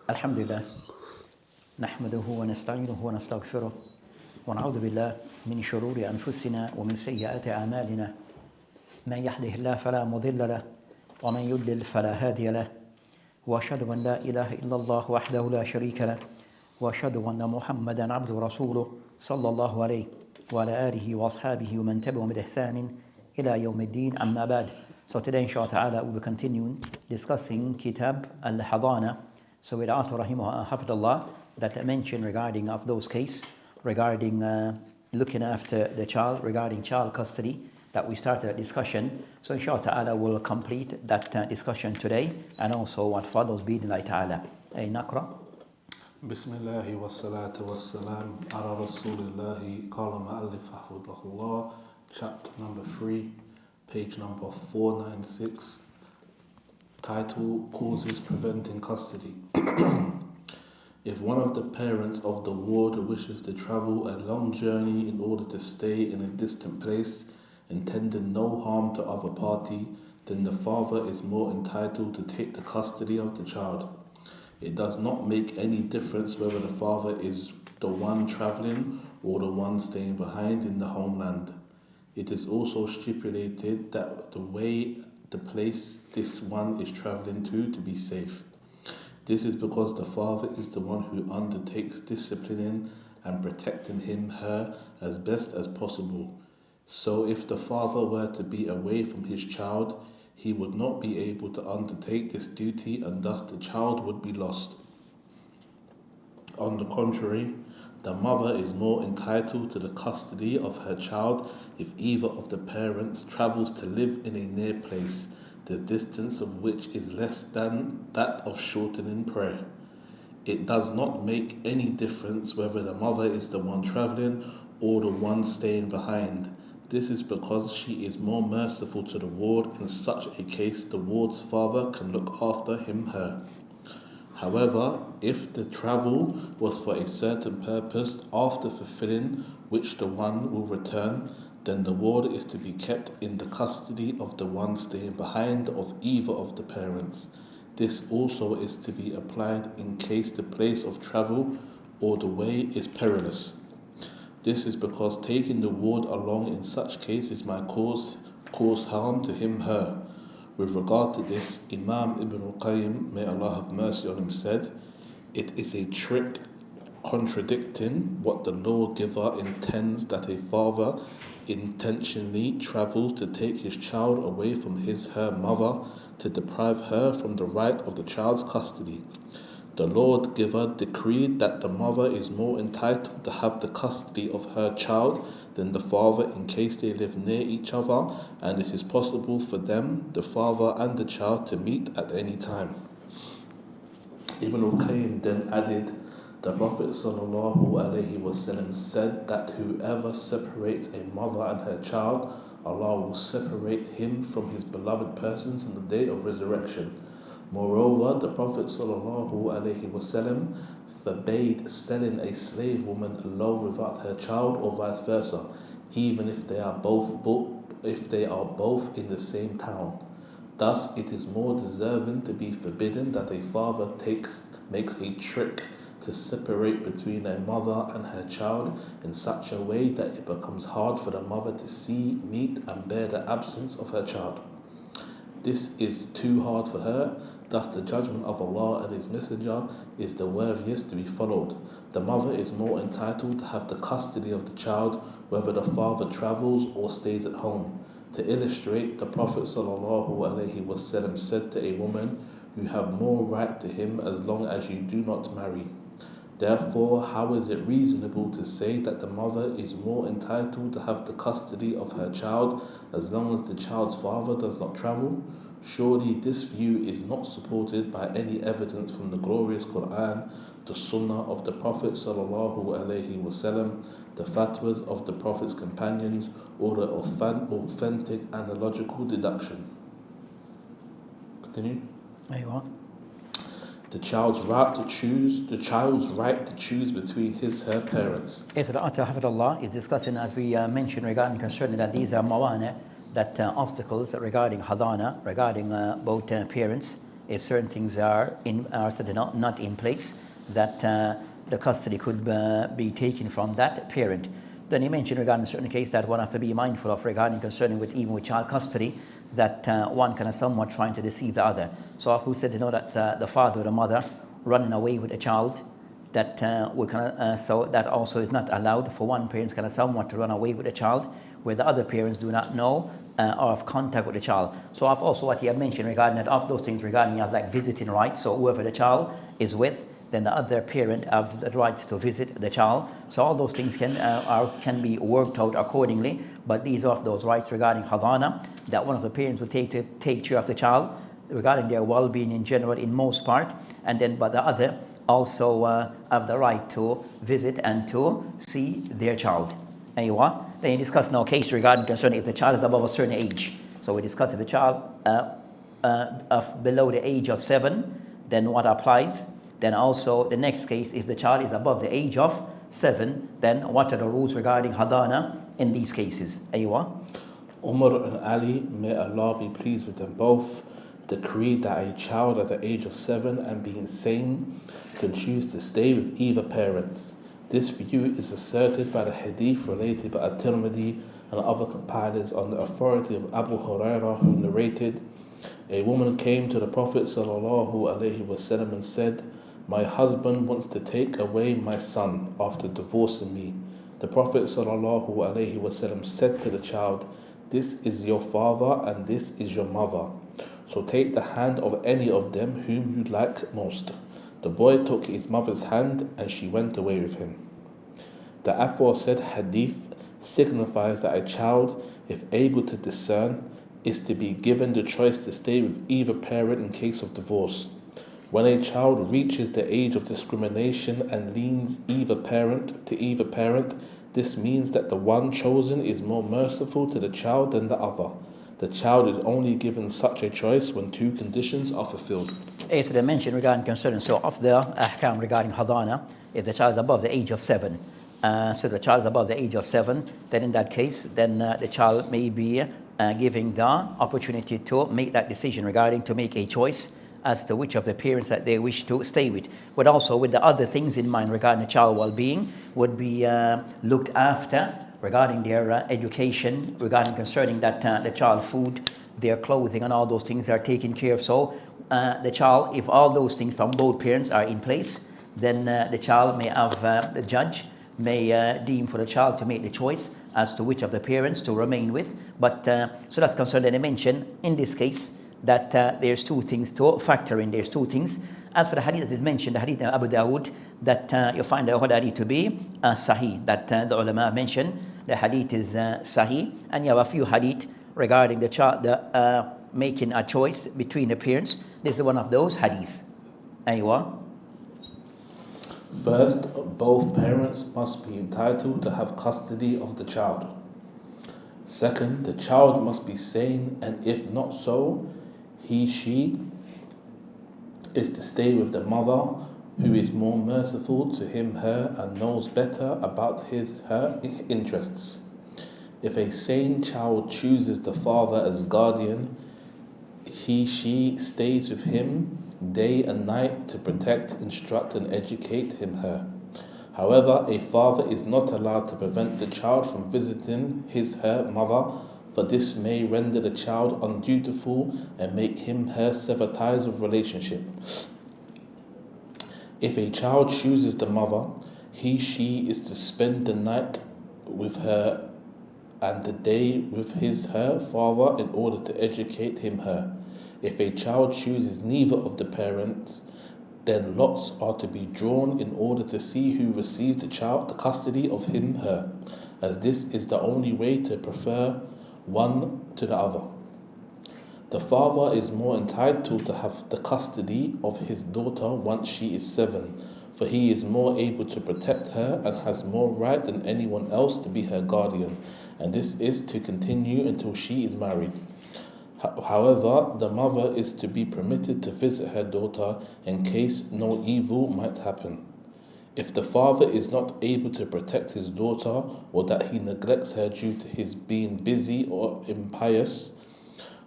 الحمد لله نحمده ونستعينه ونستغفره ونعوذ بالله من شرور أنفسنا ومن سيئات أعمالنا من يهده الله فلا مضل له ومن يضلل فلا هادي له وأشهد أن لا إله إلا الله وحده لا شريك له وأشهد أن محمدا عبده ورسوله صلى الله عليه وعلى آله وأصحابه ومن تبعهم بإحسان إلى يوم الدين أما بعد. So today inshallah ta'ala we will continue discussing Kitab al-Hadana. So with author rahimahullah hafidullah that mentioned regarding of those cases regarding looking after the child, regarding child custody, that we started a discussion. So inshallah ta'ala we'll complete that discussion today and also what follows bi'idhnillahi ta'ala. Ay naqra. Bismillahi wa salatu wa salam ala rasulillahi qala ma'allif hafidhahullah, chapter number 3, page number 496, title Causes Preventing Custody. If one of the parents of the ward wishes to travel a long journey in order to stay in a distant place, intending no harm to other party, then the father is more entitled to take the custody of the child. It does not make any difference whether the father is the one traveling or the one staying behind in the homeland. It is also stipulated that the place this one is traveling to be safe. This is because the father is the one who undertakes disciplining and protecting him/her as best as possible. So if the father were to be away from his child, he would not be able to undertake this duty and thus the child would be lost. On the contrary, the mother is more entitled to the custody of her child if either of the parents travels to live in a near place, the distance of which is less than that of shortening prayer. It does not make any difference whether the mother is the one traveling or the one staying behind. This is because she is more merciful to the ward. In such a case, the ward's father can look after him/her. However, if the travel was for a certain purpose after fulfilling which the one will return, then the ward is to be kept in the custody of the one staying behind of either of the parents. This also is to be applied in case the place of travel or the way is perilous. This is because taking the ward along in such cases might cause harm to him/her. With regard to this, Imam Ibn al-Qayyim, may Allah have mercy on him, said, "It is a trick contradicting what the lawgiver intends that a father intentionally travels to take his child away from his/her mother to deprive her from the right of the child's custody. The lawgiver decreed that the mother is more entitled to have the custody of her child than the father in case they live near each other and it is possible for them, the father and the child, to meet at any time." Ibn al-Qayyim then added, the Prophet ﷺ said that whoever separates a mother and her child, Allah will separate him from his beloved persons on the day of resurrection. Moreover, the Prophet ﷺ forbade selling a slave woman alone without her child or vice versa, even if they are both in the same town. Thus, it is more deserving to be forbidden that a father makes a trick to separate between a mother and her child in such a way that it becomes hard for the mother to see, meet, and bear the absence of her child. This is too hard for her, thus the judgment of Allah and His Messenger is the worthiest to be followed. The mother is more entitled to have the custody of the child, whether the father travels or stays at home. To illustrate, the Prophet ﷺ said to a woman, "You have more right to him as long as you do not marry." Therefore, how is it reasonable to say that the mother is more entitled to have the custody of her child as long as the child's father does not travel? Surely this view is not supported by any evidence from the glorious Quran, the Sunnah of the Prophet ﷺ, the fatwas of the Prophet's companions, or the authentic analogical deduction. Continue. There you are. The child's right to choose between his/her parents. Yes, the author hafidullah is discussing, as we mentioned regarding concerning that these are mawana, that obstacles regarding hadana, regarding both parents, if certain things are certainly not in place, that the custody could be taken from that parent. Then he mentioned regarding a certain case that one have to be mindful of regarding concerning with even with child custody, that one kind of somewhat trying to deceive the other. So if we said that the father or the mother running away with a child, that would kind of so that also is not allowed for one parent kind of somewhat to run away with a child where the other parents do not know or have contact with the child. So I've also what he had mentioned regarding that of those things regarding like visiting rights. So whoever the child is with, then the other parent have the rights to visit the child. So all those things can be worked out accordingly. But these are those rights regarding hadana, that one of the parents will take care of the child regarding their well-being in general in most part, and then but the other also have the right to visit and to see their child. Aywa. Then you discuss now case regarding concerning if the child is above a certain age. So we discuss if the child of below the age of 7, then what applies. Then also the next case, if the child is above the age of 7, then what are the rules regarding hadana in these cases? Aywa. Umar and Ali, may Allah be pleased with them both, decreed that a child at the age of 7 and being sane can choose to stay with either parents. This view is asserted by the hadith related by At-Tirmidhi and other compilers on the authority of Abu Hurairah, who narrated, a woman came to the Prophet ﷺ and said, "My husband wants to take away my son after divorcing me." The Prophet ﷺ said to the child, "This is your father and this is your mother. So take the hand of any of them whom you like most." The boy took his mother's hand and she went away with him. The aforesaid hadith signifies that a child, if able to discern, is to be given the choice to stay with either parent in case of divorce. When a child reaches the age of discrimination and leans either parent to either parent, this means that the one chosen is more merciful to the child than the other. The child is only given such a choice when two conditions are fulfilled. So they mentioned regarding concern so of the ahkam regarding hadana, if the child is above the age of 7. So the child is above the age of 7, then in that case, then the child may be giving the opportunity to make that decision regarding to make a choice as to which of the parents that they wish to stay with. But also with the other things in mind regarding the child well-being would be looked after regarding their education, regarding concerning that the child food, their clothing and all those things are taken care of. So the child, if all those things from both parents are in place, then the child may have, the judge may deem for the child to make the choice as to which of the parents to remain with. But so that's concerned, and I mentioned in this case that there's two things to factor in. There's two things. As for the hadith that it mentioned, the hadith of Abu Dawood, that you find the hadith to be sahih, that the ulama mentioned the hadith is sahih, and you have a few hadith regarding the child making a choice between the parents. This is one of those hadith. Aywa. First, both parents must be entitled to have custody of the child. Second, the child must be sane, and if not so, she is to stay with the mother, who is more merciful to her and knows better about her interests. If a sane child chooses the father as guardian, she stays with him day and night to protect, instruct and educate her. However, a father is not allowed to prevent the child from visiting her mother, for this may render the child undutiful and make her sever ties of relationship. If a child chooses the mother, she is to spend the night with her and the day with her father in order to educate her. If a child chooses neither of the parents, then lots are to be drawn in order to see who receives the custody of her, as this is the only way to prefer one to the other. The father is more entitled to have the custody of his daughter once she is 7, for he is more able to protect her and has more right than anyone else to be her guardian, and this is to continue until she is married. However, the mother is to be permitted to visit her daughter in case no evil might happen. If the father is not able to protect his daughter, or that he neglects her due to his being busy or impious,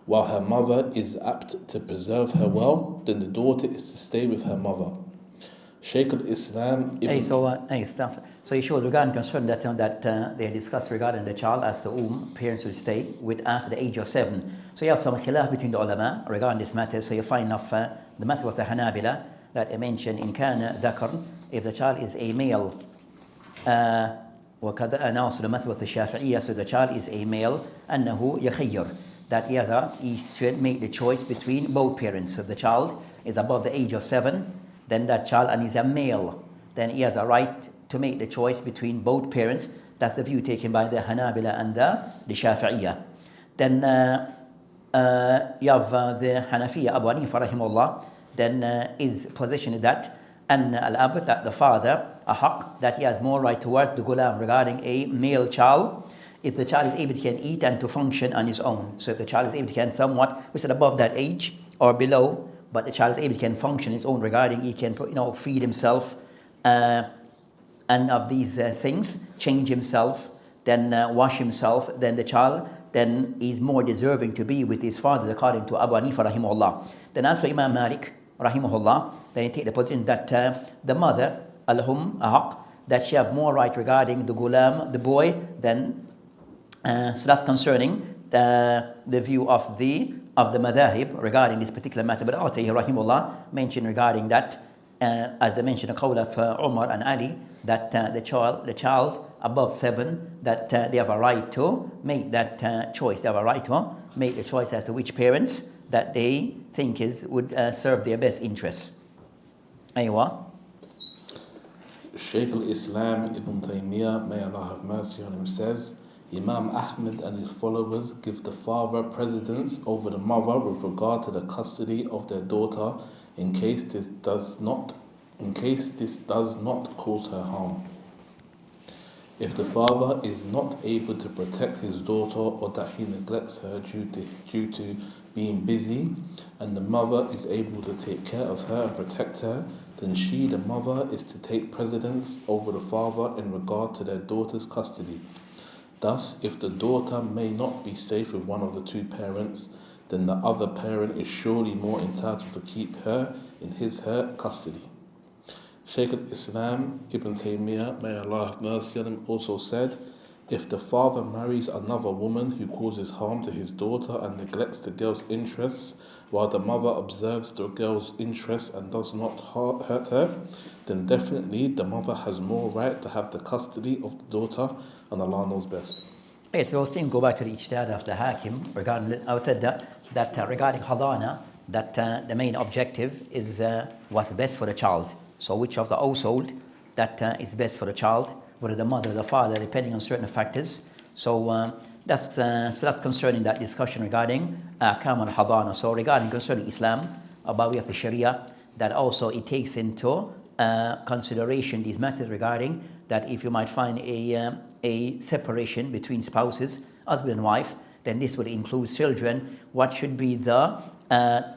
while her mother is apt to preserve her well, then the daughter is to stay with her mother. Shaykh al-Islam Ibn... So it shows regarding concern that they discussed regarding the child as to whom parents will stay with after the age of 7. So you have some khilaf between the ulama regarding this matter. So you find of the matter of the Hanabila that I mentioned in kana dhakar, if the child is a male, and also the matter of the Shafi'iyah, so the child is a male, أنه يخير, that he should make the choice between both parents. So if the child is above the age of 7, then that child, and he's a male, then he has a right to make the choice between both parents. That's the view taken by the Hanabila and the Shafi'iyah. Then you have the Hanafiya, Abu Hanifa rahimahullah, then his position is that al-ab, that the father, ahaq, that he has more right towards the gulam regarding a male child, if the child is able to can eat and to function on his own. So if the child is able to can somewhat, we said above that age or below, but the child is able to can function his own regarding he can feed himself and of these things, change himself, then wash himself, then the child then is more deserving to be with his father according to Abu Hanifa rahimahullah. Then as for Imam Malik rahimahullah, then he take the position that the mother, al-hum ahaq, that she have more right regarding the gulam, the boy, than so that's concerning the view of the madhahib regarding this particular matter. But Atayhi rahimahullah mentioned regarding that, as they mentioned, a qawl of Omar and Ali, that the child above 7, that they have a right to make that choice. They have a right to make the choice as to which parents that they think would serve their best interests. Aywa. Shaykh al-Islam Ibn Taymiyyah, may Allah have mercy on him, says, Imam Ahmad and his followers give the father precedence over the mother with regard to the custody of their daughter in case this does not cause her harm. If the father is not able to protect his daughter or that he neglects her due to being busy, and the mother is able to take care of her and protect her, then she, the mother, is to take precedence over the father in regard to their daughter's custody. Thus, if the daughter may not be safe with one of the two parents, then the other parent is surely more entitled to keep her in her custody. Shaykh al-Islam Ibn Taymiyyah, may Allah have mercy on him, also said, if the father marries another woman who causes harm to his daughter and neglects the girl's interests, while the mother observes the girl's interests and does not hurt her, then definitely the mother has more right to have the custody of the daughter, and Allah knows best. Yes, so things go back to the ijtihad of the Hakim regarding. I said that regarding hadana, that the main objective is what's best for the child. So which of the household that is best for the child, whether the mother or the father, depending on certain factors. So that's concerning that discussion regarding ahkam al-hadana. So regarding concerning Islam, about we have the Sharia, that also it takes into consideration these matters regarding that if you might find a separation between spouses, husband and wife, then this would include children. What should be the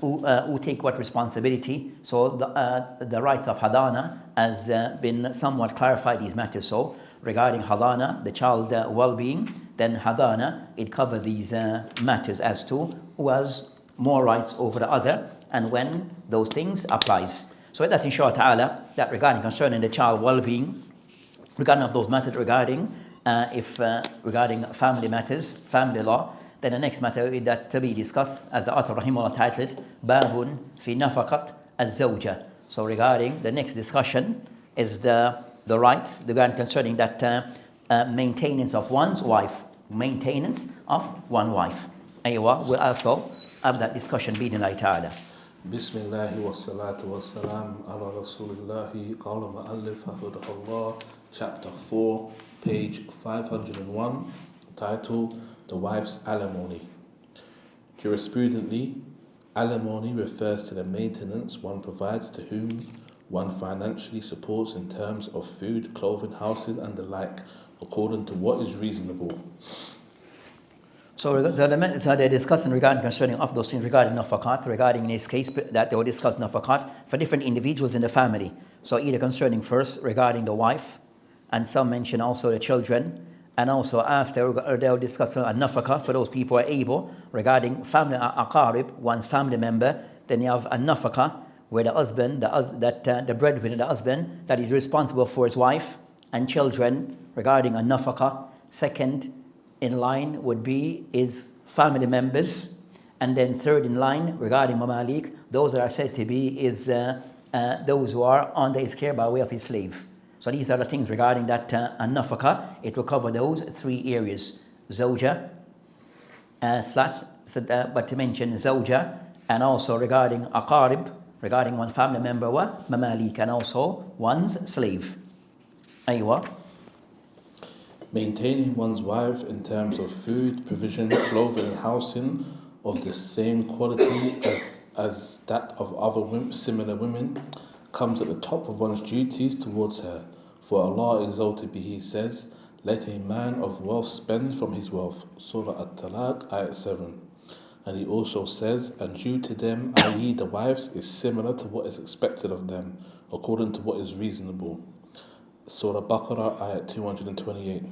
who take what responsibility? So the rights of hadana has been somewhat clarified these matters. So regarding hadana, the child well-being, then hadana, it covers these matters as to who has more rights over the other and when those things applies. So that inshallah ta'ala, that regarding concerning the child well-being, regarding of those matters regarding regarding family matters, family law, then the next matter is that to be discussed, as the author rahimahullah titled, Babun fi nafaqat az-zawja. So regarding the next discussion is the rights regarding concerning that maintenance of one's wife, maintenance of one wife. Aywa, we'll also have that discussion bi'idhnillahi ta'ala. Bismillah wa salatu wa salam ala rasulillahi qala mu'allif hafidhahullah, chapter 4, page 501, title The Wife's Alimony. Jurisprudently, alimony refers to the maintenance one provides to whom one financially supports in terms of food, clothing, housing and the like, according to what is reasonable. So they're discussing regarding concerning of those things regarding nafaqat, regarding in this case that they will discuss nafaqat for different individuals in the family. So either concerning first regarding the wife, and some mention also the children, And also after, they'll discuss a nafaka for those people who are able regarding family aqarib, one's family member. Then you have a nafaka where the husband, the breadwinner, the husband that is responsible for his wife and children regarding a nafaka. Second in line would be his family members. And then third in line regarding mamalik, those that are said to be those who are under his care by way of his slave. So these are the things regarding that nafaka. It will cover those three areas. Zawja, but to mention zawja, and also regarding aqarib, regarding one family member, mamalik, and also one's slave. Aywa. Maintaining one's wife in terms of food, provision, clothing, and housing of the same quality as that of other similar women comes at the top of one's duties towards her. For Allah exalted be He says, "Let a man of wealth spend from his wealth." Surah At-Talaq, Ayat 7. And He also says, "And due to them, i.e. the wives, is similar to what is expected of them, according to what is reasonable." Surah Baqarah, Ayat 228.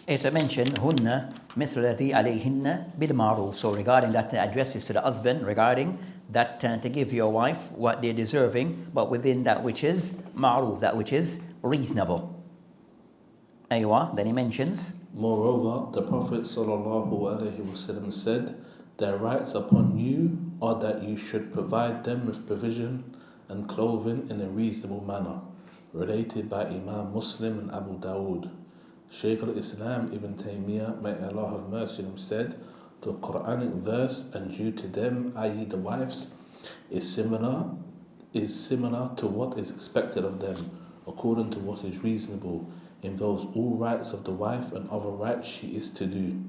As I mentioned, hunna مثل الذي عليهن بالمعروف. So regarding that addresses to the husband, regarding that to give your wife what they're deserving, but within that which is ma'ruf, that which is reasonable. Aywa, then he mentions, Moreover, the Prophet ﷺ said, "Their rights upon you are that you should provide them with provision and clothing in a reasonable manner." Related by Imam Muslim and Abu Dawood. Shaykh al-Islam Ibn Taymiyyah, may Allah have mercy on him, said, the Quranic verse, "And due to them, i.e. the wives, is similar to what is expected of them, according to what is reasonable, involves all rights of the wife and other rights she is to do.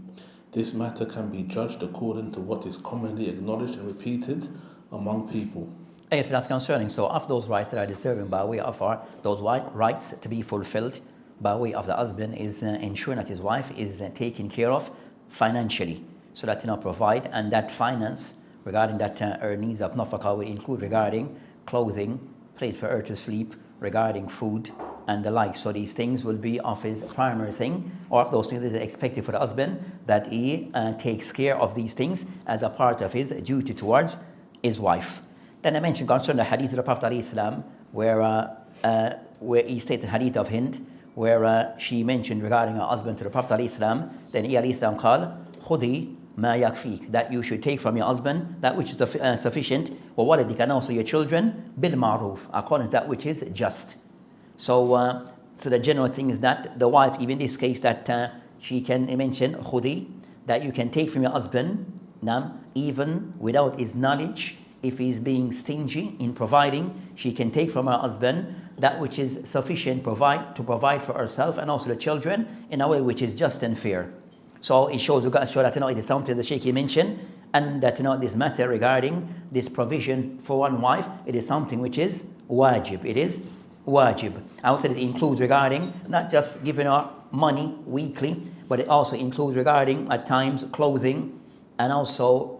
This matter can be judged according to what is commonly acknowledged and repeated among people." yes, that's concerning. So of those rights that are deserving by way of those rights to be fulfilled by way of the husband is ensuring that his wife is taken care of financially, so that provide, and that finance regarding that her needs of nafaka will include regarding clothing, place for her to sleep, regarding food and the like. So these things will be of his primary thing, or of those things that are expected for the husband, that he takes care of these things as a part of his duty towards his wife. Then I mentioned concerning the hadith of the Prophet ﷺ, where he stated hadith of Hind, where she mentioned regarding her husband to the Prophet ﷺ, then he ﷺ called, "Khudi ma yakfik," that you should take from your husband that which is sufficient, wa waladik, and also your children, bil ma'ruf, according to that which is just. So the general thing is that the wife, even in this case, that she can mention khudi, that you can take from your husband, even without his knowledge. If he's being stingy in providing, she can take from her husband that which is sufficient to provide for herself and also the children in a way which is just and fair. So it shows, that it is something the Shaykh mentioned, and that this matter regarding this provision for one wife, it is something which is wajib. It is wajib. I would say it includes regarding not just giving her money weekly, but it also includes regarding at times clothing, and also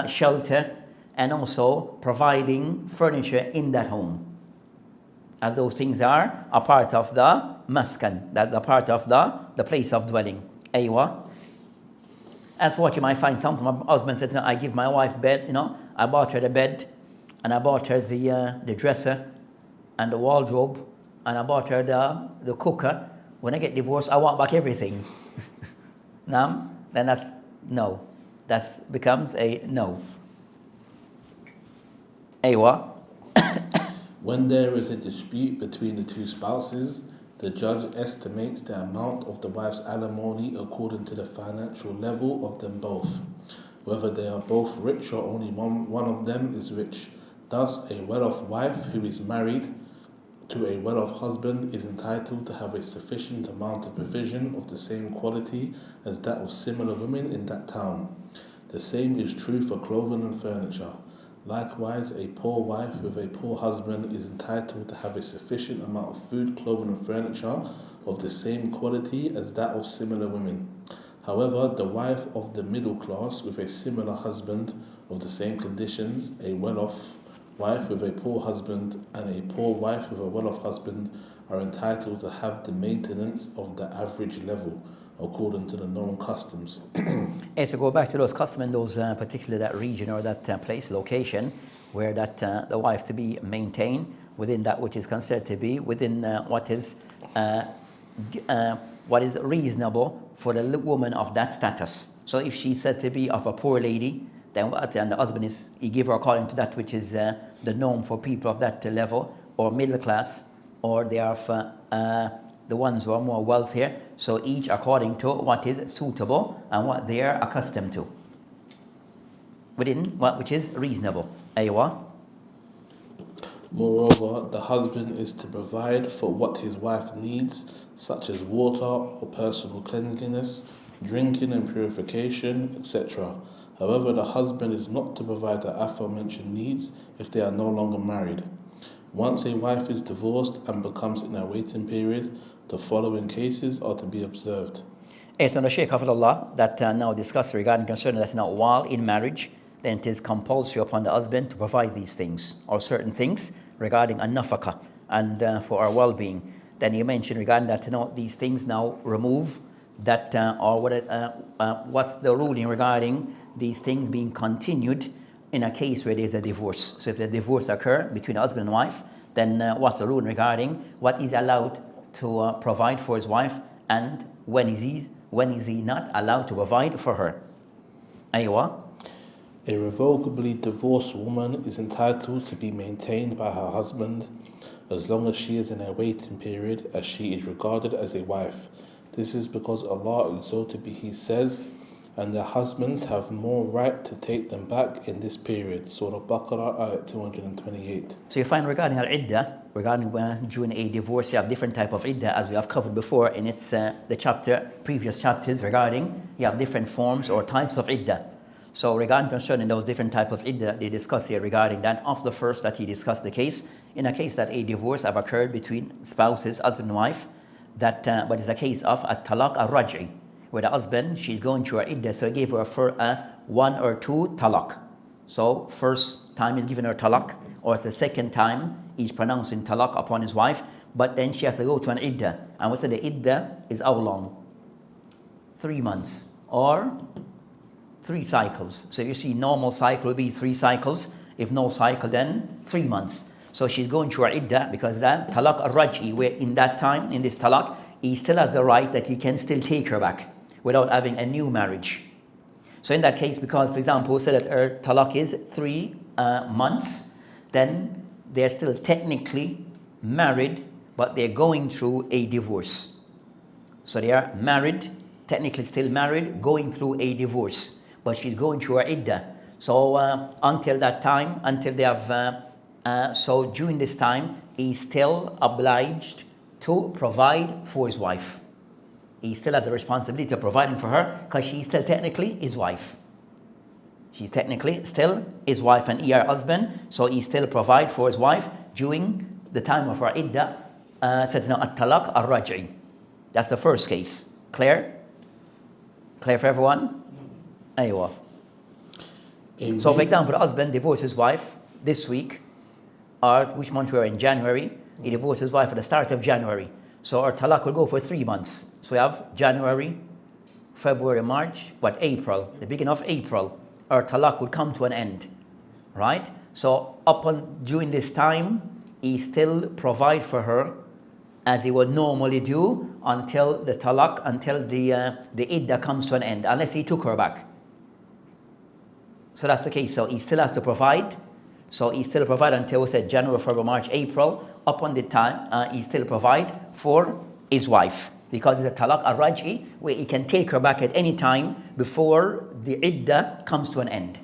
shelter, and also providing furniture in that home. As those things are a part of the maskan, that the part of the place of dwelling. Aywa. As for what you might find, some my husband said, I give my wife bed, I bought her the bed, and I bought her the dresser and the wardrobe, and I bought her the cooker. When I get divorced, I want back everything. Then that's no. That becomes a no. Aywa. When there is a dispute between the two spouses, the judge estimates the amount of the wife's alimony according to the financial level of them both, whether they are both rich or only one of them is rich. Thus, a well-off wife who is married to a well-off husband is entitled to have a sufficient amount of provision of the same quality as that of similar women in that town. The same is true for clothing and furniture. Likewise, a poor wife with a poor husband is entitled to have a sufficient amount of food, clothing and furniture of the same quality as that of similar women. However, the wife of the middle class with a similar husband of the same conditions, a well-off wife with a poor husband and a poor wife with a well-off husband, are entitled to have the maintenance of the average level according to the known customs. And to go back to those customs in those particular that region or that place, location, where that the wife to be maintained within that which is considered to be within what is reasonable for the woman of that status. So if she's said to be of a poor lady, then what? And the husband is, he give her according to that which is the norm for people of that level, or middle class, or they are the ones who are more wealthier. So each according to what is suitable and what they are accustomed to, within what which is reasonable. Aywa. Moreover, the husband is to provide for what his wife needs, such as water or personal cleanliness, drinking and purification, etc. However, the husband is not to provide the aforementioned needs if they are no longer married. Once a wife is divorced and becomes in a waiting period, the following cases are to be observed. It's on the Shaykh Hafidullah that now discussed regarding concerning that now while in marriage, then it is compulsory upon the husband to provide these things or certain things regarding an-nafaqah and for our well-being. Then he mentioned regarding that these things now remove that or what's the ruling regarding these things being continued in a case where there's a divorce. So if the divorce occur between husband and wife, then what's the ruling regarding what is allowed to provide for his wife and when is he not allowed to provide for her? Aywa. A revocably divorced woman is entitled to be maintained by her husband as long as she is in a waiting period, as she is regarded as a wife. This is because Allah exalted be He says, and their husbands have more right to take them back in this period. Surah Baqarah, ayat 228. So you find regarding al-iddah, regarding during a divorce, you have different type of iddah as we have covered before in its previous chapters regarding, you have different forms or types of iddah. So regarding concerning those different types of iddah, they discuss here regarding that. Of the first that he discussed the case, in a case that a divorce have occurred between spouses, husband and wife, that but it's a case of a talaq al-raj'i, where the husband, she's going through her iddah, so he gave her for one or two talaq. So first time he's given her talaq, or it's the second time he's pronouncing talaq upon his wife, but then she has to go to an iddah. And we said the iddah is how long? 3 months or 3 cycles. So you see normal cycle will be 3 cycles. If no cycle, then 3 months. So she's going through her iddah because that talaq al-raj'i, where in that time, in this talaq, he still has the right that he can still take her back without having a new marriage. So in that case, because for example, say that her talaq is 3 months, then they're still technically married, but they're going through a divorce. So they are married, technically still married, going through a divorce. But she's going through her iddah. So until that time, until they have, so during this time, he's still obliged to provide for his wife. He still has the responsibility of providing for her because she's still technically his wife. She's technically still his wife and he her husband, so he still provide for his wife during the time of her iddah. Says now at-talaq al-raj'i. That's the first case. Clear? Clear for everyone? Aywa. So for example, the husband divorced his wife this week, or which month we are in? January. He divorced his wife at the start of January. So our talaq will go for 3 months. So we have January, February, March, April, the beginning of April. Our talaq would come to an end, right? So during this time, he still provide for her as he would normally do until the talaq, until the iddah comes to an end, unless he took her back. So that's the case. So he still has to provide. So he still provide until we said January, February, March, April. Upon the time, he still provide for his wife because it's a talaq al-raj'i where he can take her back at any time before the iddah comes to an end.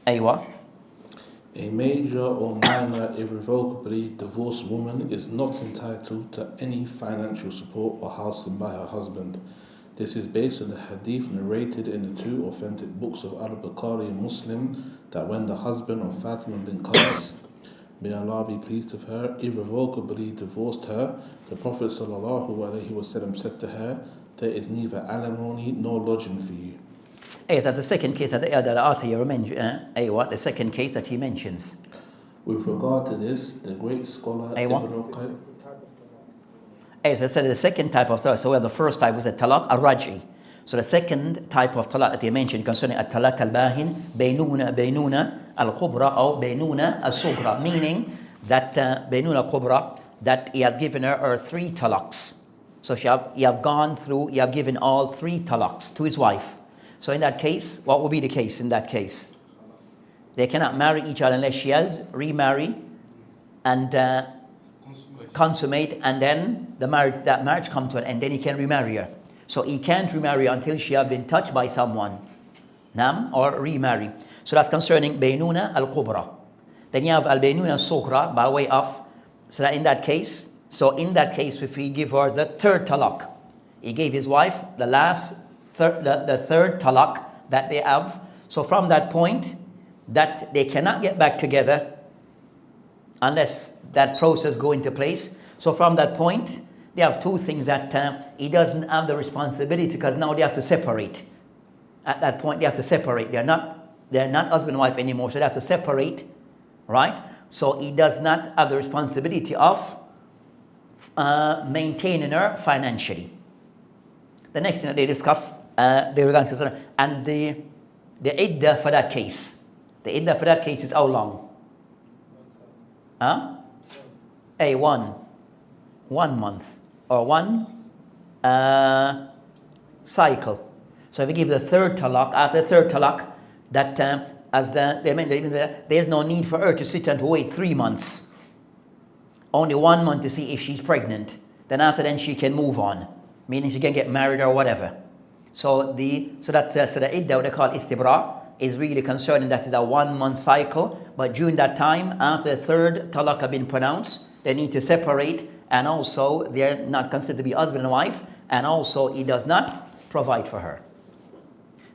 Aywa. A major or minor irrevocably divorced woman is not entitled to any financial support or housing by her husband. This is based on the hadith narrated in the 2 authentic books of Al-Bukhari and Muslim that when the husband of Fatima bin Qais, may Allah be pleased with her, irrevocably divorced her, the Prophet ﷺ said to her, there is neither alimony nor lodging for you. Yes, that's the second case that the author here mentions. The second case that he mentions. With regard to this, the great scholar Aywa. Ibn al-Qayyim. As I said, the second type of talaq, so where the first type was a talaq al-raj'i. So the second type of talaq that they mentioned concerning a talaq al-bahin, baynuna al-kubra or baynuna al-sughra, meaning that baynuna al-kubra, that he has given her 3 talaqs. So you have given all 3 talaqs to his wife. So in that case, what would be the case in that case? They cannot marry each other unless she has remarry and consummate, and then that marriage come to an end, then he can remarry her. So he can't remarry until she have been touched by someone, or remarry. So that's concerning Baynuna al-Kubra. Then you have al-Baynuna al-Sughra by way of, so that in that case, if he give her the 3rd talaq, he gave his wife the third talaq that they have. So from that point, that they cannot get back together unless that process go into place. So from that point, they have 2 things that he doesn't have the responsibility, because now they have to separate. At that point, they have to separate. They're not husband and wife anymore, so they have to separate, right? So he does not have the responsibility of maintaining her financially. The next thing that they discuss, they were going to consider, and the iddah for that case. The iddah for that case is how long? One month or 1 cycle. So if we give the 3rd talaq, after the 3rd talaq, that there's no need for her to sit and to wait 3 months. Only 1 month to see if she's pregnant. Then after then she can move on, meaning she can get married or whatever. So the iddah, what they call istibra, is really concerning that is a 1 month cycle. But during that time, after the 3rd talaq have been pronounced, they need to separate, and also they're not considered to be husband and wife, and also he does not provide for her.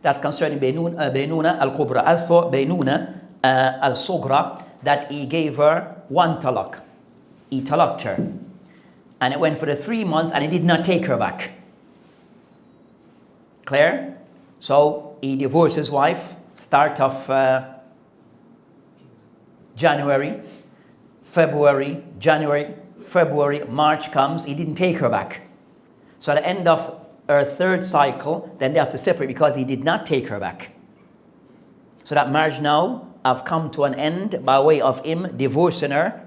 That's concerning Baynuna al-Kubra. As for Baynuna al-Sughra, that he gave her 1 talaq. He talaqed her. And it went for the 3 months, and he did not take her back. Clear? So he divorced his wife, start of January, February, March comes, he didn't take her back. So at the end of her 3rd cycle, then they have to separate because he did not take her back. So that marriage now have come to an end by way of him divorcing her.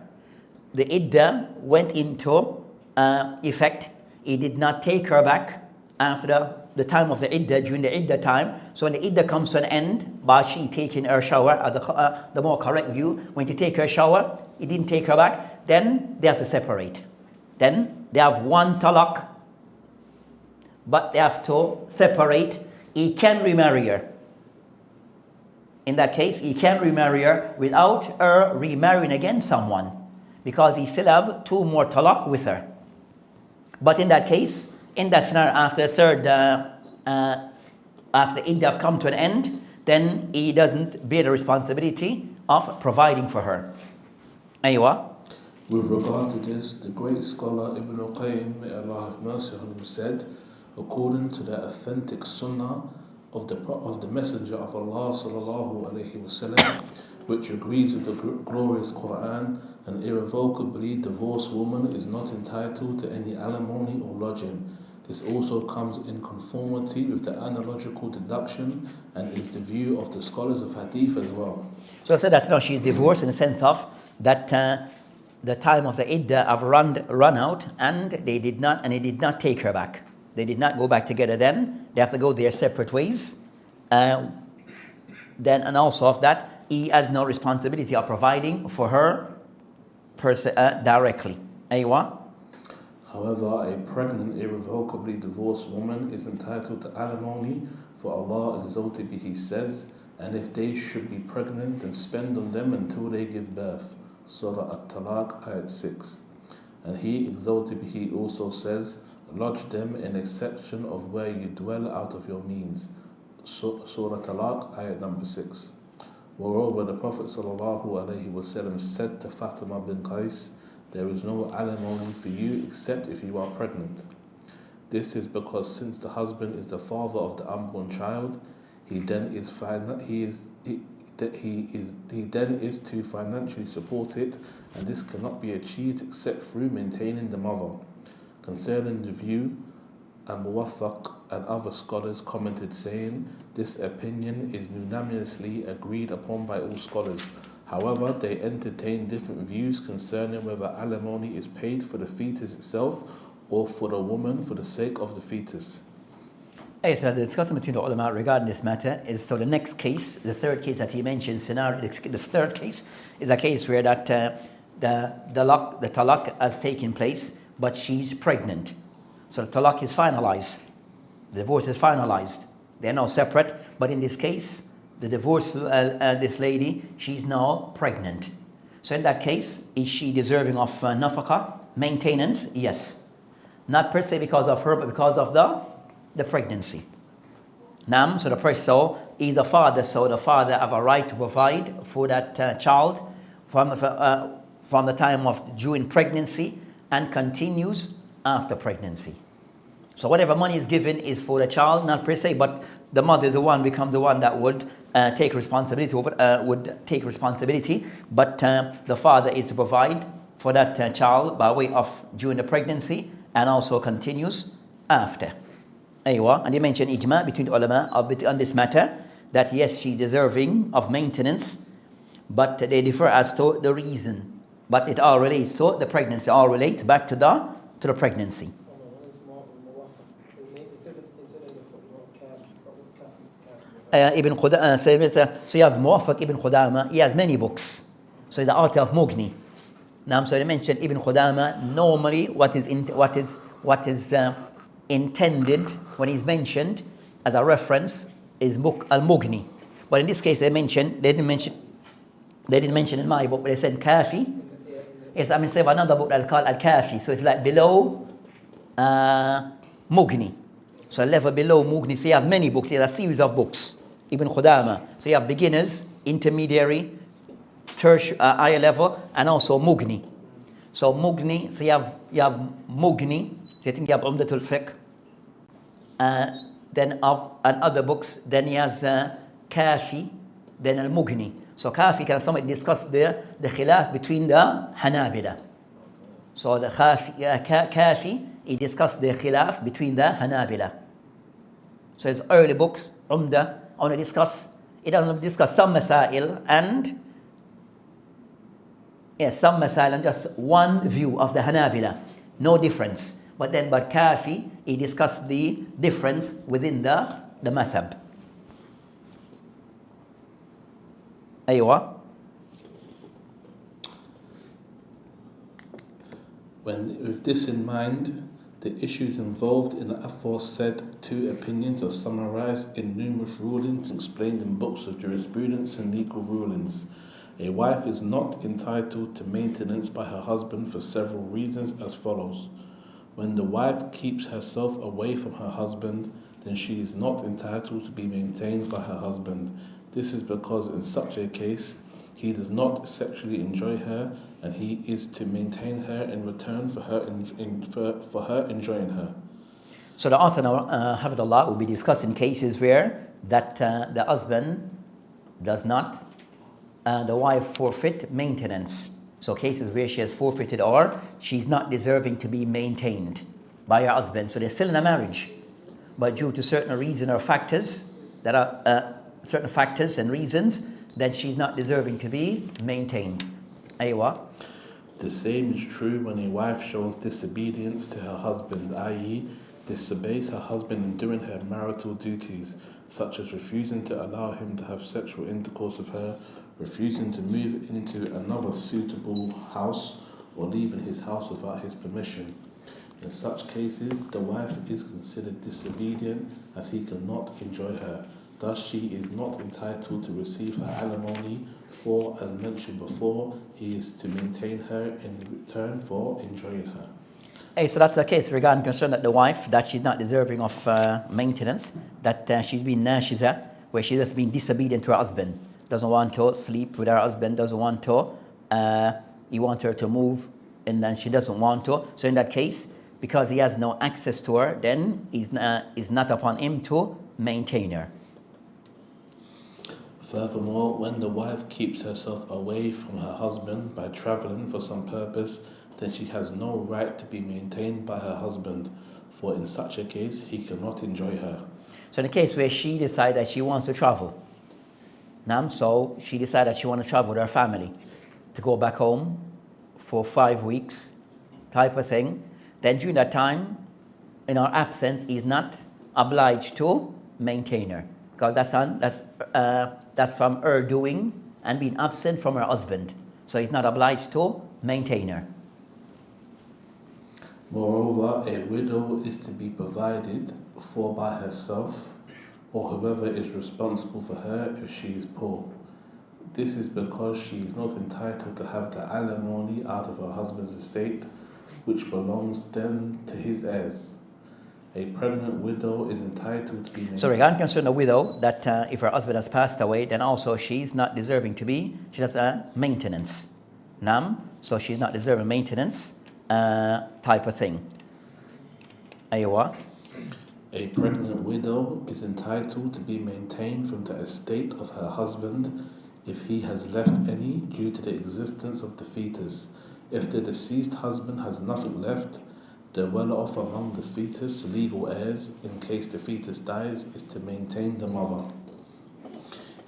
The iddah went into effect. He did not take her back after the time of the iddah, during the iddah time. So when the iddah comes to an end, by she taking her shower, the more correct view, when she take her shower, he didn't take her back, then they have to separate. Then they have 1 talaq, but they have to separate. He can remarry her. In that case, he can remarry her without her remarrying again someone, because he still have 2 more talaq with her. But in that case, in that scenario, after the 3rd, after iddah have come to an end, then he doesn't bear the responsibility of providing for her. Aywa. With regard to this, the great scholar Ibn al-Qayyim, may Allah have mercy on him, said, according to the authentic sunnah of the Messenger of Allah sallallahu alaihi wasallam, which agrees with the glorious Quran, an irrevocably divorced woman is not entitled to any alimony or lodging. This also comes in conformity with the analogical deduction and is the view of the scholars of hadith as well. So I said that she is divorced in the sense of that the time of the iddah have run out, and he did not take her back. They did not go back together then. They have to go their separate ways. Then, and also of that, he has no responsibility of providing for her directly. Aywa. However, a pregnant, irrevocably divorced woman is entitled to alimony, for Allah exalted be He says, and if they should be pregnant, then spend on them until they give birth. Surah At-Talaq, Ayat 6. And He exalted be He also says, lodge them in a section of where you dwell out of your means. Surah Talaq, Ayat number 6. Moreover, the Prophet ﷺ said to Fatima bin Qais, there is no alimony for you except if you are pregnant. This is because since the husband is the father of the unborn child, he then he then is to financially support it, and this cannot be achieved except through maintaining the mother. Concerning the view, Al-Muwaffaq and other scholars commented saying, this opinion is unanimously agreed upon by all scholars. However, they entertain different views concerning whether alimony is paid for the fetus itself or for the woman for the sake of the fetus. So the discussion between the ulama regarding this matter is, so the next case, the third case that he mentioned, the third case is a case where that the talaq has taken place, but she's pregnant. So the talaq is finalized, the divorce is finalized. They're now separate, but in this case, the divorce, this lady, she's now pregnant. So in that case, is she deserving of nafaqah, maintenance? Yes. Not per se because of her, but because of the pregnancy. Nam, so the person, so is a father, so the father have a right to provide for that child from the time of during pregnancy and continues after pregnancy. So whatever money is given is for the child, not per se, but the mother is the one, becomes the one that would take responsibility over, but the father is to provide for that child by way of during the pregnancy and also continues after. And you mentioned ijma between the ulama on this matter, that yes, she's deserving of maintenance, but they differ as to the reason. But it all relates to the pregnancy, all relates back to the pregnancy. Ibn Qudama, so you have Muwaffaq Ibn Qudama, he has many books. So the author of Mughni. Now, so they mentioned Ibn Qudama, normally what is intended when he's mentioned as a reference is Al-Mughni. But in this case they didn't mention in my book, but they said Kafi. Yes, I mean, say another book that called Al-Kafi, so it's like below Mughni. So a level below Mughni, so you have many books, you have a series of books, Ibn Qudama. So you have beginners, intermediary, tertiary, higher level, and also Mughni. So Mughni, so you have Mughni, so I think you have Umdatul Fiqh, then and other books, then he has Kafi, then Al-Mughni. So Kafi, can somebody discuss the khilaf between the Hanabila. So the Kafi, he discussed the khilaf between the Hanabila. So his early books, Umda, only discuss some masail and just one view of the Hanabila, no difference. But Kafi, he discussed the difference within the madhab. With this in mind, the issues involved in the aforesaid two opinions are summarized in numerous rulings explained in books of jurisprudence and legal rulings. A wife is not entitled to maintenance by her husband for several reasons as follows. When the wife keeps herself away from her husband, then she is not entitled to be maintained by her husband. This is because in such a case, he does not sexually enjoy her, and he is to maintain her in return for her enjoying her. So the author now, Hafidullah, will be discussing cases where that the husband does not, the wife forfeit maintenance. So cases where she has forfeited or she's not deserving to be maintained by her husband. So they're still in a marriage, but due to certain reasons or factors that are certain factors and reasons, then she's not deserving to be maintained. The same is true when a wife shows disobedience to her husband, i.e., disobeys her husband in doing her marital duties, such as refusing to allow him to have sexual intercourse with her, refusing to move into another suitable house, or leaving his house without his permission. In such cases, the wife is considered disobedient as he cannot enjoy her. Thus, she is not entitled to receive her alimony, for, as mentioned before, he is to maintain her in return for enjoying her. So that's the case regarding concern that the wife, that she's not deserving of maintenance, that she's been nashiza, where she's just been disobedient to her husband, doesn't want to sleep with her husband, doesn't want to, he wants her to move, and then she doesn't want to. So in that case, because he has no access to her, then it's not upon him to maintain her. Furthermore, when the wife keeps herself away from her husband by traveling for some purpose, then she has no right to be maintained by her husband, for in such a case he cannot enjoy her. So in the case where she decides that she wants to travel, so she decided that she wants to travel with her family, to go back home for 5 weeks, type of thing, then during that time, in our absence, he's not obliged to maintain her, because that's from her doing and being absent from her husband. So he's not obliged to maintain her. Moreover, a widow is to be provided for by herself or whoever is responsible for her if she is poor. This is because she is not entitled to have the alimony out of her husband's estate, which belongs then to his heirs. A pregnant widow is entitled to be... So regarding concern a widow, that if her husband has passed away, then also she's not deserving to be, she has a maintenance. So she's not deserving maintenance type of thing. Aywa. A pregnant widow is entitled to be maintained from the estate of her husband if he has left any due to the existence of the fetus. If the deceased husband has nothing left, the well-off among the fetus legal heirs, in case the fetus dies, is to maintain the mother.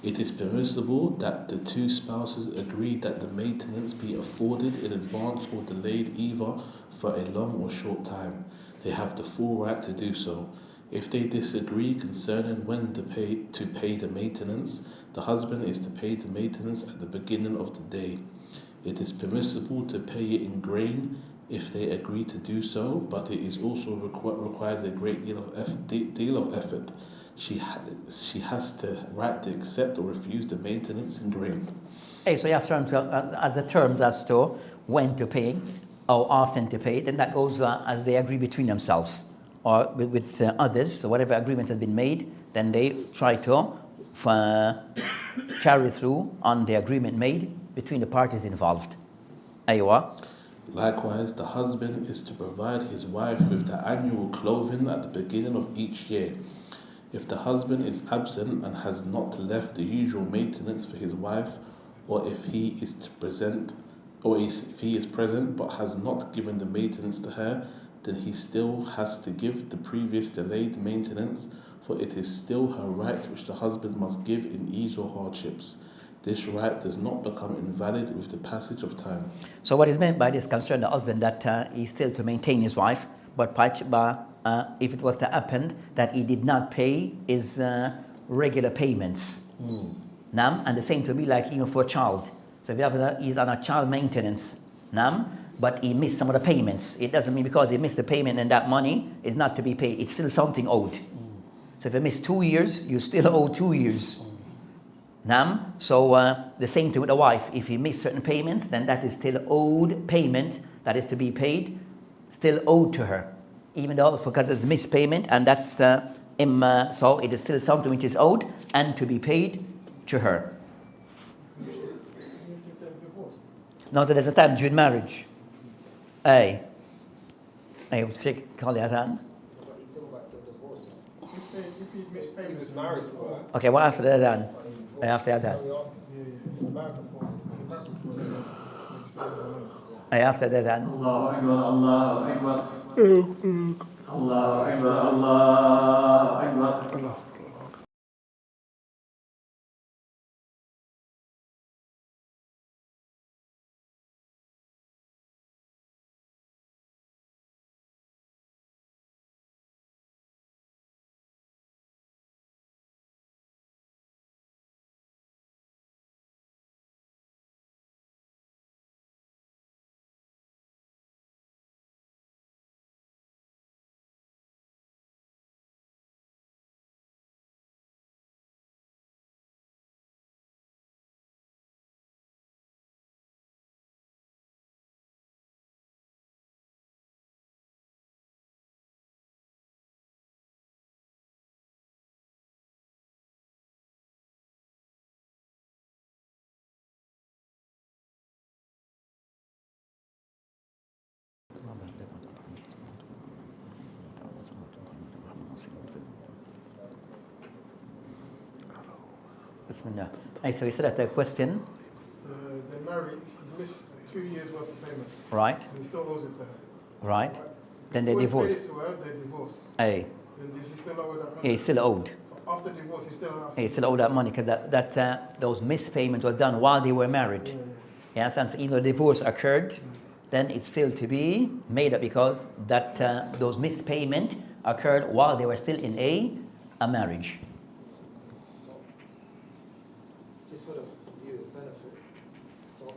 It is permissible that the two spouses agree that the maintenance be afforded in advance or delayed either for a long or short time. They have the full right to do so. If they disagree concerning when to pay the maintenance, the husband is to pay the maintenance at the beginning of the day. It is permissible to pay it in grain if they agree to do so, but it is also requires a great deal of effort. She has the right to accept or refuse the maintenance in grain. Hey, so you have terms as to when to pay, how often to pay, then that goes as they agree between themselves or with others. So whatever agreement has been made, then they try to carry through on the agreement made between the parties involved. Aywa. Likewise, the husband is to provide his wife with the annual clothing at the beginning of each year. If the husband is absent and has not left the usual maintenance for his wife, or if he is present but has not given the maintenance to her, then he still has to give the previous delayed maintenance, for it is still her right which the husband must give in ease or hardships. This right does not become invalid with the passage of time. So what is meant by this concern the husband that he's still to maintain his wife, but if it was to happen that he did not pay his regular payments. And the same to be like even for a child. So if he's on a child maintenance, but he missed some of the payments. It doesn't mean because he missed the payment and that money is not to be paid. It's still something owed. So if you miss 2 years, you still owe 2 years. So the same thing with the wife. If he missed certain payments, then that is still owed payment that is to be paid, still owed to her. Even though because it's missed payment, and that's so it is still something which is owed and to be paid to her. No, so there's a time during marriage. Hey, call the adhan. Okay, what after the adhan? After adhan. After the adhan. Allahu Akbar, Allahu Akbar. Allahu Akbar, Allahu Akbar. Bismillah. So you said that the question, They're married, he's missed 2 years worth of payment, right? and he still owes it to her. Right. Then they Before he divorce. paid it to her, they divorce. Hey, Then does he still owe her that money? yeah, he's still owed. So after divorce, he still has He still owed that money because those mispayment was done while they were married. Yeah. You understand? So even though divorce occurred, then it's still to be made up because that those mispayment occurred while they were still in a marriage. So, just for the viewer's benefit, so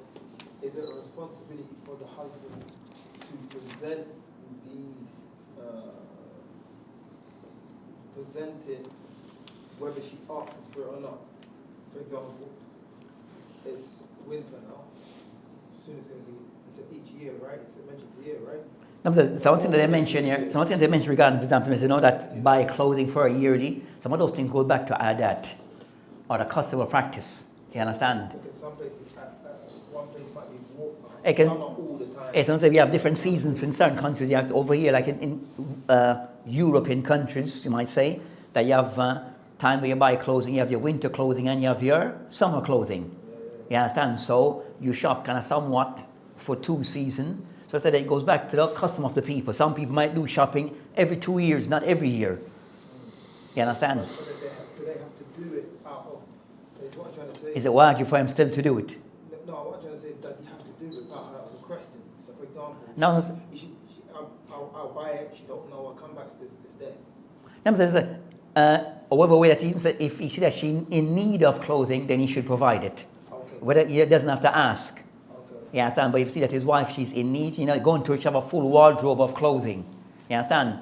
is it a responsibility for the husband to present these, presenting whether she asks for it or not? For example, it's winter now. Soon it's going to be, it's each year, right? It's mentioned a year, right? Something that they mention here, something they mention regarding, for example, is, you know, that buy clothing for a yearly, some of those things go back to adat or the customer practice. You understand? Because some places, one place might be It can- summer all the time. Sometimes we have different seasons in certain countries. You have over here, like in European countries, you might say, that you have time where you buy clothing, you have your winter clothing and you have your summer clothing. You understand? So you shop kind of somewhat for 2 seasons. So I said it goes back to the custom of the people. Some people might do shopping every 2 years, not every year. You understand? But do they have to do it out of, is what I'm trying to say. Is it wajib for him still to do it? No, what I'm trying to say is does he have to do it without her requesting? So for example, No, I'll buy it, she don't know, I'll come back, it's there. However way that he said, if he see that she's in need of clothing, then he should provide it. Okay. Whether he doesn't have to ask. Okay. You understand? But if you see that his wife, she's in need, you know, going to have a full wardrobe of clothing. You understand?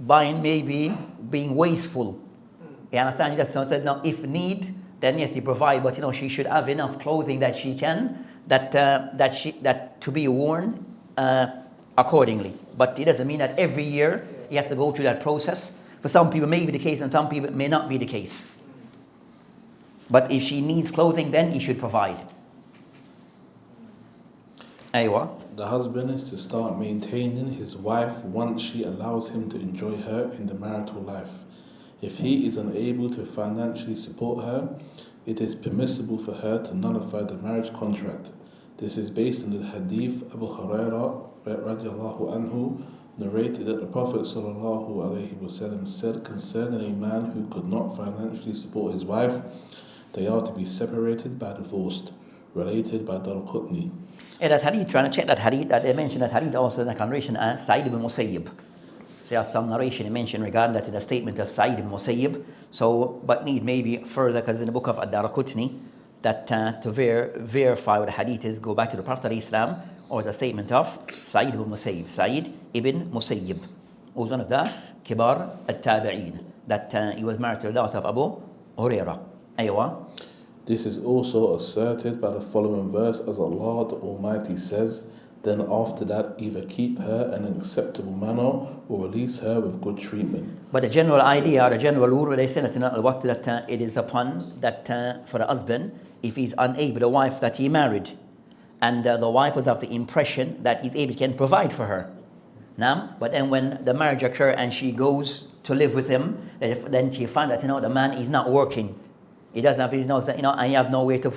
Buying maybe being wasteful. You understand? You just said, no, if need, then yes, he provide, but you know, she should have enough clothing that she can, that to be worn accordingly. But it doesn't mean that every year he has to go through that process. For some people it may be the case and some people it may not be the case. But if she needs clothing, then he should provide. Aywa. The husband is to start maintaining his wife once she allows him to enjoy her in the marital life. If he is unable to financially support her, it is permissible for her to nullify the marriage contract. This is based on the hadith Abu Hurairah radiallahu anhu narrated that the Prophet sallallahu alaihi wasallam said concerning a man who could not financially support his wife, they are to be separated by divorce, related by Darqutni. And that hadith, trying to check that hadith, that they mentioned that hadith also in the narration as Sa'id ibn Musayyib. So you have some narration he mentioned regarding that in a statement of Sa'id ibn Musayyib. So, but need maybe further, because in the book of Ad-Darqutni, that to verify what the hadith is, go back to the Prophet of Islam, or the statement of Sa'id ibn Musayyib. Sa'id ibn Musayyib was one of the Kibar al-Tabi'een, that he was married to the daughter of Abu Hurairah. Aywa. This is also asserted by the following verse, as Allah the Almighty says, then after that either keep her in an acceptable manner or release her with good treatment. But the general idea or the general rule, they say that in al-waqt that it is upon that for the husband, if he's unable, the wife that he married, and the wife was of the impression that he's able, can provide for her. Now, but then when the marriage occurs and she goes to live with him, then she finds that, you know, the man is not working. He doesn't have, he knows that, you know, I have no way to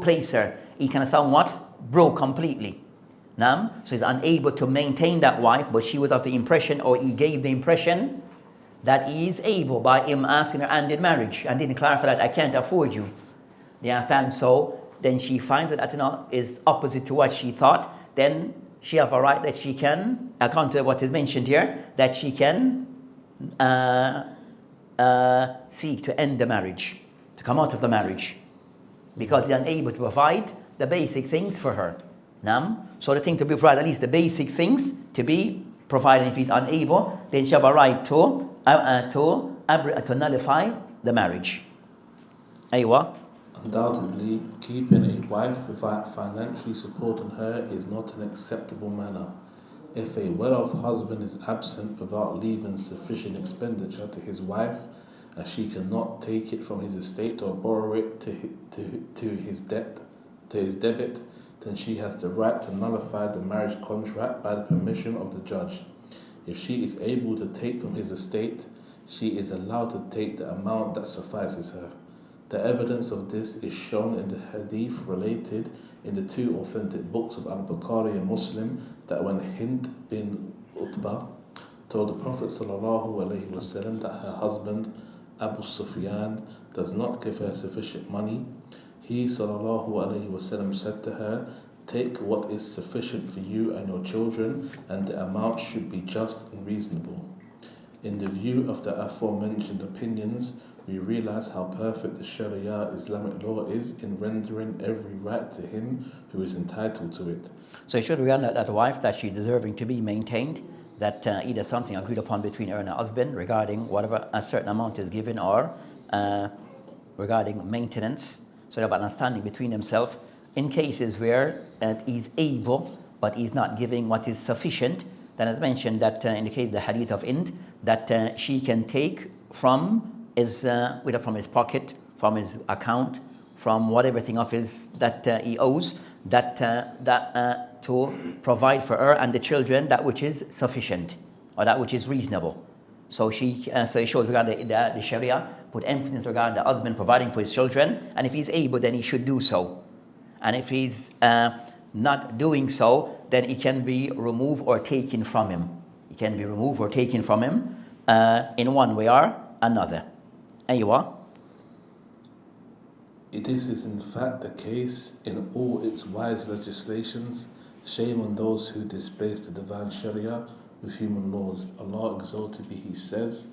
place her. He kind of somewhat broke completely. Now, so he's unable to maintain that wife, but she was of the impression, or he gave the impression that he is able by him asking her and in marriage, and didn't clarify that I can't afford you. You understand? So then she finds that, you know, is opposite to what she thought. Then she have a right that she can, according to what is mentioned here, that she can seek to end the marriage, to come out of the marriage, because he's unable to provide the basic things for her. So the thing to be provided, at least the basic things to be provided. If he's unable, then she have a right to nullify the marriage. Aywa. Undoubtedly, keeping a wife without financially supporting her is not an acceptable manner. If a well-off husband is absent without leaving sufficient expenditure to his wife, and she cannot take it from his estate or borrow it to his debit, then she has the right to nullify the marriage contract by the permission of the judge. If she is able to take from his estate, she is allowed to take the amount that suffices her. The evidence of this is shown in the hadith related in the two authentic books of Al-Bukhari and Muslim that when Hind bin Utbah told the Prophet ﷺ that her husband Abu Sufyan does not give her sufficient money, he ﷺ said to her, "Take what is sufficient for you and your children, and the amount should be just and reasonable." In the view of the aforementioned opinions, we realize how perfect the Sharia Islamic law is in rendering every right to him who is entitled to it. So you should regard that wife that she's deserving to be maintained, that either something agreed upon between her and her husband regarding whatever a certain amount is given, or regarding maintenance, so they have understanding between themselves. In cases where he's able but he's not giving what is sufficient, then as mentioned that in the case of the hadith of Ind, that she can take from his whether from his pocket, from his account, from whatever thing of his that he owes, that to provide for her and the children that which is sufficient or that which is reasonable. So she so it shows regarding the Sharia put emphasis regarding the husband providing for his children, and if he's able, then he should do so. And if he's not doing so, then it can be removed or taken from him. It can be removed or taken from him in one way or another. Aywa. This is in fact the case in all its wise legislations. Shame on those who displace the divine Sharia with human laws. Allah exalted be, He says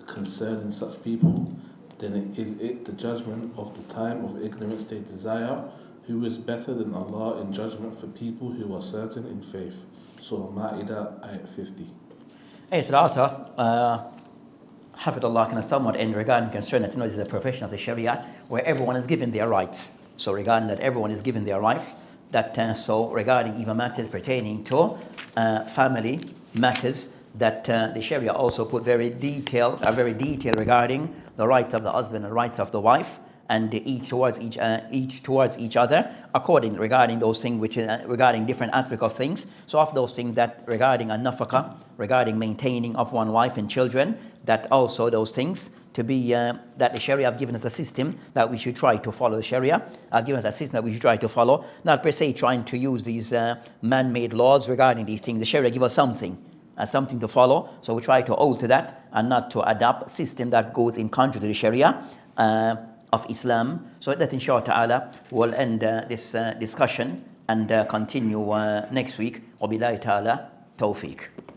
concerning such people, then is it the judgment of the time of ignorance they desire? Who is better than Allah in judgment for people who are certain in faith? Surah Ma'idah, Ayat 50. Yes, the author, Hafidullah, kind of somewhat in regarding concern that this is a profession of the Sharia where everyone is given their rights. So regarding that everyone is given their rights, that so regarding even matters pertaining to family matters, that the Sharia also put very detailed regarding the rights of the husband and rights of the wife, and each towards each other, according regarding those things which regarding different aspects of things. So of those things that regarding a nafaqah, regarding maintaining of one wife and children, that also those things to be that the Sharia have given us a system that we should try to follow. The Sharia have given us a system that we should try to follow, not per se trying to use these man-made laws regarding these things. The Sharia give us something to follow, so we try to alter that and not to adopt a system that goes in contrary to the Sharia of Islam. So that inshallah ta'ala will end this discussion and continue next week. Wabillahi ta'ala tawfiq.